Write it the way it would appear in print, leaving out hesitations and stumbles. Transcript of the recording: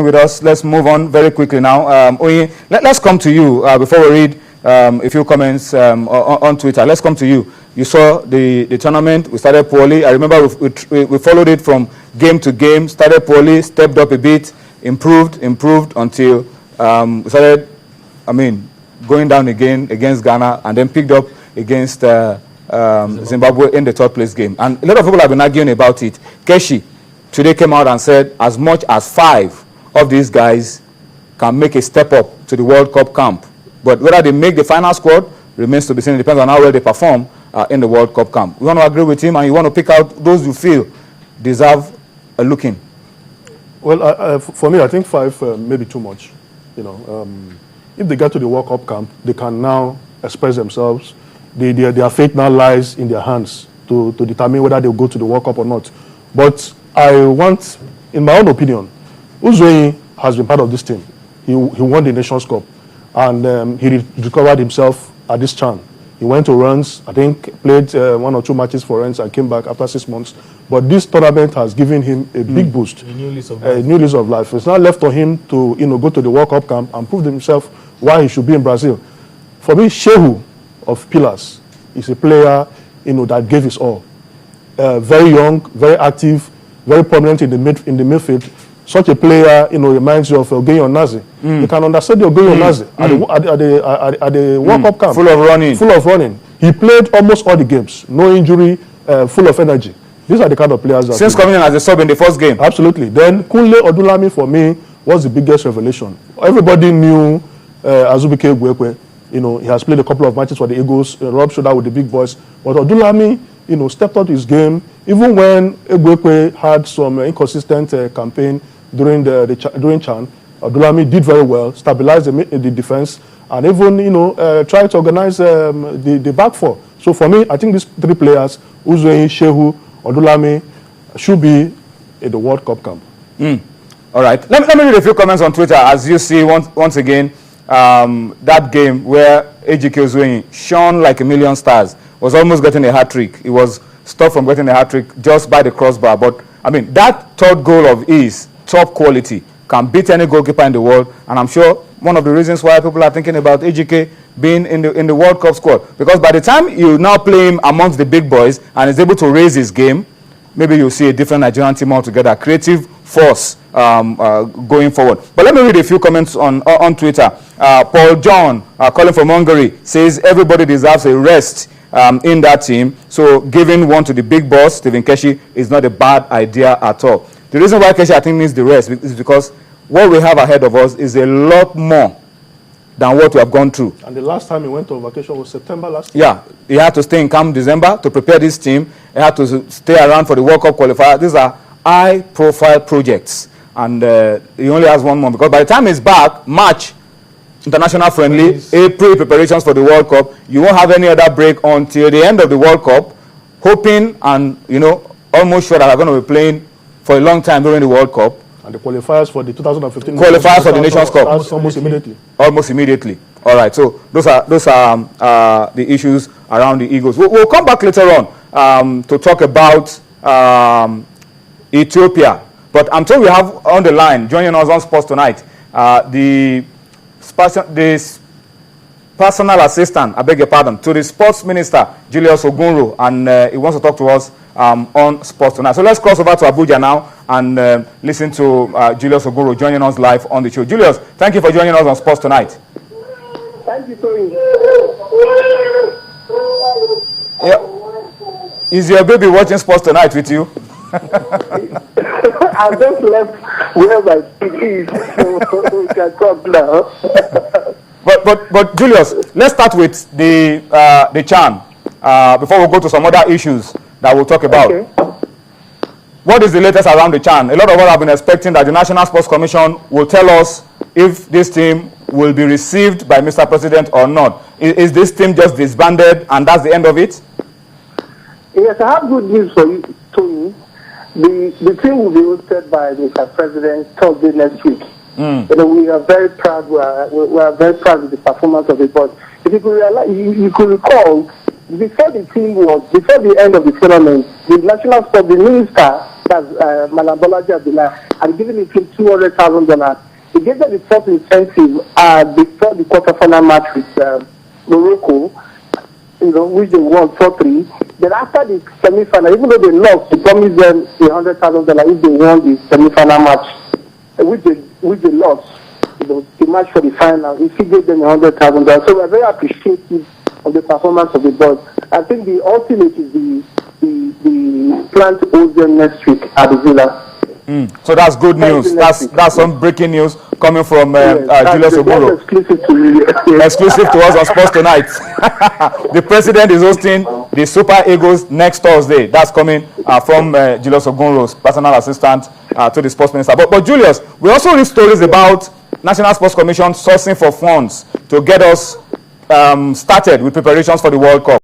with us. Let's move on very quickly now. Oyin, let's come to you before we read a few comments on Twitter. Let's come to you. You saw the tournament. We started poorly. I remember we followed it from game to game. Started poorly, stepped up a bit, improved until we started, going down again against Ghana, and then picked up against Zimbabwe in the third place game. And a lot of people have been arguing about it. Keshi today came out and said as much as 5 of these guys can make a step up to the World Cup camp. But whether they make the final squad remains to be seen. It depends on how well they perform in the World Cup camp. You want to agree with him, and you want to pick out those you feel deserve a look in? Well, for me, I think 5 may be too much. If they get to the World Cup camp, they can now express themselves. Their fate now lies in their hands to determine whether they'll go to the World Cup or not. But I want, in my own opinion, Uzwe has been part of this team. He won the Nations Cup, and he recovered himself at this CHAN. He went to Rennes, I think played 1 or 2 matches for Rennes and came back after 6 months. But this tournament has given him a big boost, a new lease of life. It's now left for him to go to the World Cup camp and prove himself why he should be in Brazil. For me, Shehu of Pillars is a player that gave his all. Very young, very active, very prominent in the midfield. Such a player, reminds you of Ogeyi Onazi. You can understand the Ogeyi Onazi at the World Cup camp. Full of running. He played almost all the games. No injury, full of energy. These are the kind of players that... Since coming in as a sub in the first game. Absolutely. Then Kunle Odulami, for me, was the biggest revelation. Everybody knew Azubike Egwuekwe. He has played a couple of matches for the Eagles, rubbed shoulder with the big boys. But Odulami, stepped up his game. Even when Egwuekwe had some inconsistent campaign during CHAN, Odulami did very well, stabilized the defense, and even tried to organize the back four. So for me, I think these 3 players, Uzwe, Shehu, Odulami, should be in the World Cup camp. All right. Let me read a few comments on Twitter. As you see, once again, that game where Ejike Uzwe shone like a million stars, was almost getting a hat-trick. He was stopped from getting a hat-trick just by the crossbar. But, that third goal of his, top quality, can beat any goalkeeper in the world. And I'm sure one of the reasons why people are thinking about Ejike being in the World Cup squad. Because by the time you now play him amongst the big boys and is able to raise his game, maybe you'll see a different Nigerian team altogether. Creative force going forward. But let me read a few comments on Twitter. Paul John, calling from Hungary, says everybody deserves a rest in that team. So giving one to the big boss, Stephen Keshi, is not a bad idea at all. The reason why Keshi, I think, needs the rest is because what we have ahead of us is a lot more than what we have gone through. And the last time he went on vacation was September last year. Yeah, he had to stay in camp December to prepare this team. He had to stay around for the World Cup qualifier. These are high-profile projects. And he only has 1 month. Because by the time he's back, March, international friendly, April preparations for the World Cup, you won't have any other break until the end of the World Cup, hoping and, almost sure that we're going to be playing for a long time during the World Cup. And the qualifiers for the 2015 qualifiers for the Nations Cup almost immediately. Almost immediately. All right. So those are the issues around the Eagles. We'll come back later on to talk about Ethiopia. But I'm told we have on the line, joining us on Sports Tonight, the personal assistant, I beg your pardon, to the Sports Minister, Julius Ogunro, and he wants to talk to us on Sports Tonight. So let's cross over to Abuja now and listen to Julius Ogunro joining us live on the show. Julius, thank you for joining us on Sports Tonight. Thank you, Tony. Yeah. Is your baby watching Sports Tonight with you? I just left where my seat is, so we can talk now. But Julius, let's start with the CHAN before we go to some other issues that we'll talk about. Okay. What is the latest around the CHAN? A lot of us have been expecting that the National Sports Commission will tell us if this team will be received by Mr. President or not. Is this team just disbanded and that's the end of it? Yes, I have good news for you, Tony. The team will be hosted by Mr. President Thursday next week. We are very proud. We are very proud with the performance of it. But if you could realize, you could recall, before the end of the tournament, the national sport, the minister, that's Malam Bolaji Abdullah, and giving the team $200,000. He gave them the first incentive before the quarterfinal match with Morocco, which they won 4-3. Then after the semi-final, even though they lost, he promised them $100,000 if they won the semi-final match, which they lost. The match for the final, he gave them $100,000. So we're very appreciative of the performance of the boys. I think the ultimate is the plan to host them next week at the Villa. So that's good news. That's some breaking news coming from Julius Oguro. Exclusive to us on Sports Tonight. The president is hosting the Super Eagles next Thursday. That's coming from Julius Oguro's personal assistant to the sports minister. But Julius, we also read stories about National Sports Commission sourcing for funds to get us started with preparations for the World Cup.